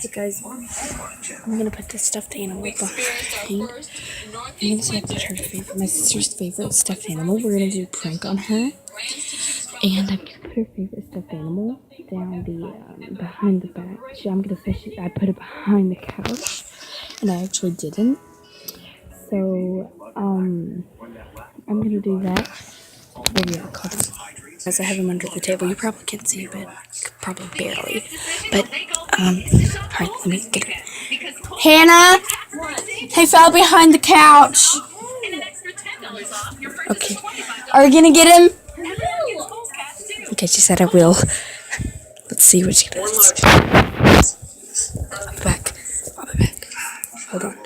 So guys, I'm gonna put this stuffed animal behind. I'm gonna select her favorite, my sister's favorite stuffed animal. We're gonna do a prank on her, and I'm gonna put her favorite stuffed animal down the behind the back. I'm gonna say I put it behind the couch, and I actually didn't. So I'm gonna do that. Well, yeah, as I have him under the table. You probably can't see it, but probably barely. But alright, let me get her. Hannah! Hey, fell behind the couch. Okay. Are you gonna get him? Okay, she said I will. Let's see what she does. I'll be back. Hold on.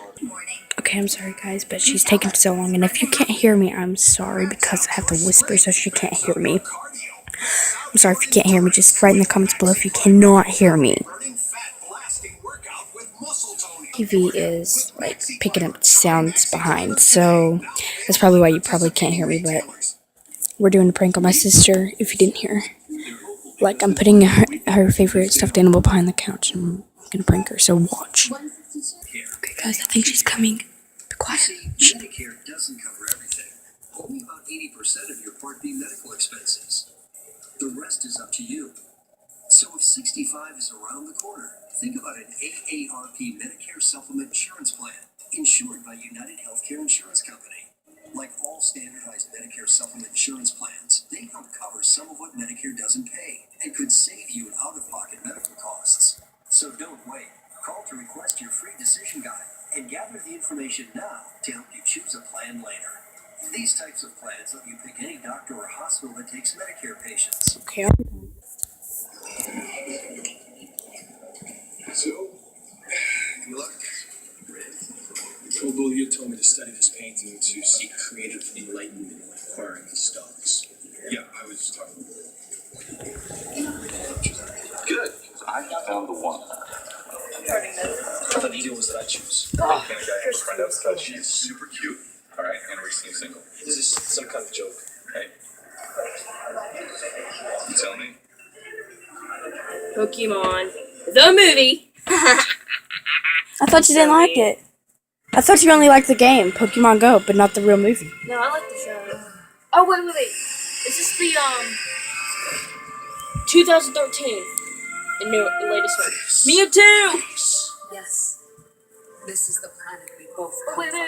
Okay, I'm sorry guys, but she's taking so long, and if you can't hear me, I'm sorry because I have to whisper so she can't hear me. I'm sorry if you can't hear me, just write in the comments below if you cannot hear me. TV is like picking up sounds behind, so that's probably why you probably can't hear me, but we're doing a prank on my sister if you didn't hear. Like, I'm putting her favorite stuffed animal behind the couch and I'm gonna prank her, so watch. Okay guys, I think she's coming. Be quiet. Medicare doesn't cover everything. Only about 80% of your Part B medical expenses. The rest is up to you. So if 65 is around the corner, think about an AARP Medicare Supplement Insurance Plan, insured by United Healthcare Insurance Company. Like all standardized Medicare Supplement insurance plans, they help cover some of what Medicare doesn't pay and could save you in out-of-pocket medical costs. So don't wait. Call to request your free decision guide and gather the information now to help you choose a plan later. These types of plans let you pick any doctor or hospital that takes Medicare patients. Okay. So, good luck. Togo, you told me to study this painting to seek creative enlightenment when acquiring these stocks. Yeah, I was just talking. Good, because I found the one. I thought the deal was that I choose. Can a guy have a friend outside? She's super cute. All right, and recently single. This is some kind of joke. Hey, you tell me. Pokemon, the movie. I thought you didn't like it. I thought you only liked the game, Pokemon Go, but not the real movie. No, I like the show. Oh wait. Is this the 2013? The latest one. Mewtwo. Yes. This is the planet we both come Wait. from.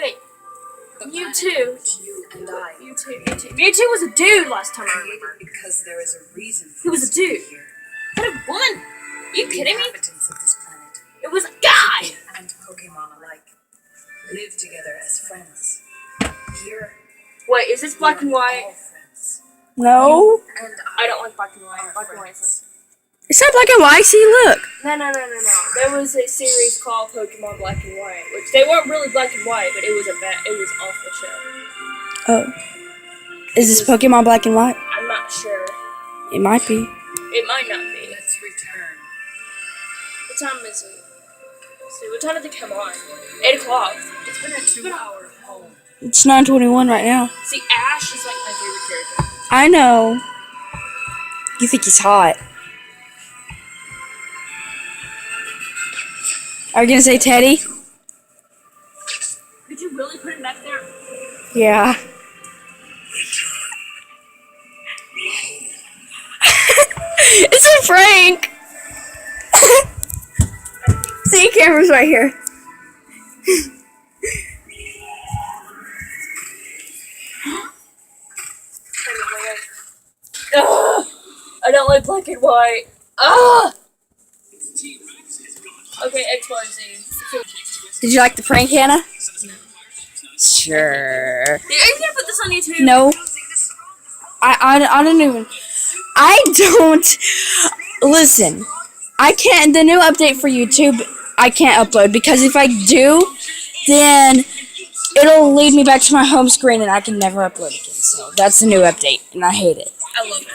The Mewtwo. planet in which you and I Mewtwo was a dude last time I remember. because there is a reason for He was us a to be dude. here. What a woman! Are you The kidding me? inhabitants of this planet, It was a guy. and Pokemon alike, live together as friends. Here, Wait, is this black and we are white? all friends. No. And I don't like black and white. are Black and white is friends. It's not black and white. See, look. like no. There was a series called Pokemon Black and White, which they weren't really black and white, but it was an awful show. Oh. Is this Pokemon Black and White? I'm not sure. It might be. It might not be. Let's return. What time is it? Let's see, what time did they come on? 8 o'clock. It's been a 2-hour home. It's 9:21 right now. See, Ash is like my favorite character. I know. You think he's hot. Are you gonna say Teddy? Did you really put it back there? Yeah. It's a prank! See, camera's right here. Ugh, I don't like black and white. Ugh! Okay, X, Y, Z. Did you like the prank, Hannah? Sure. Are you gonna put this on YouTube? No. I don't even. I don't. Listen. I can't. The new update for YouTube, I can't upload because if I do, then it'll lead me back to my home screen and I can never upload again. So that's the new update, and I hate it. I love it.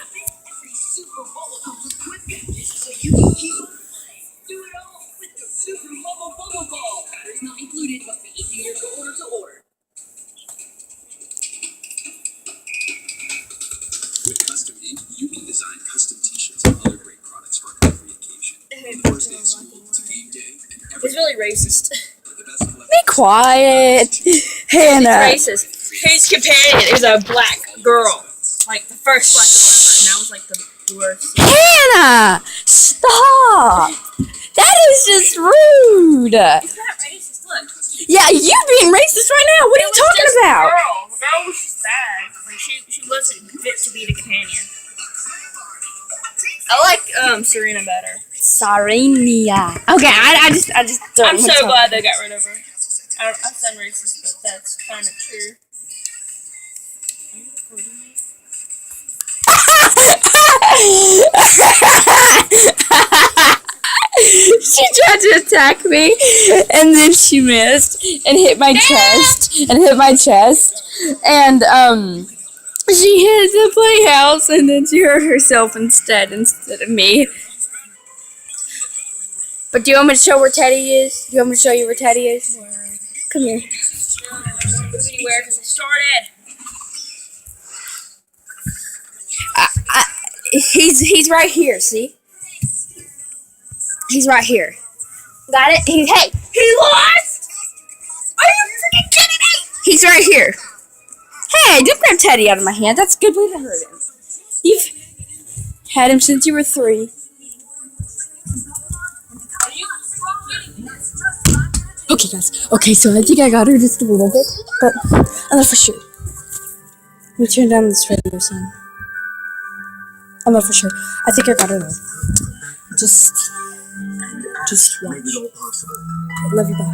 With Custom Ink, you can design custom t-shirts and other great products for every occasion. From birthday suite to game day, He's really racist. Be quiet, Hannah. He's racist. His companion is a black girl. Like the first black girl ever, and that was like the worst. Hannah, stop. That is just rude. He's not racist. Look. Yeah, you being racist right now. What are you talking about? The girl was just bad. Like she wasn't fit to be the companion. I like Serena better. Serena. Okay, I just don't. I'm so glad they got rid of her. I sound racist, but that's kind of true. She tried to attack me, and then she missed and hit my chest, and she hit the playhouse, and then she hurt herself instead of me. But do you want me to show where Teddy is? Do you want me to show you where Teddy is? Come here. Movie where because I started. He's right here. See? He's right here. Got it? He lost! Are you freaking kidding me? He's right here. Hey, don't grab Teddy out of my hand. That's a good way to hurt him. You've had him since you were 3. Okay, guys. Okay, so I think I got her just a little bit, but I'm not for sure. Let me turn down this radio sound. I'm not for sure. I think I got her though. Just watch. Love you, bye.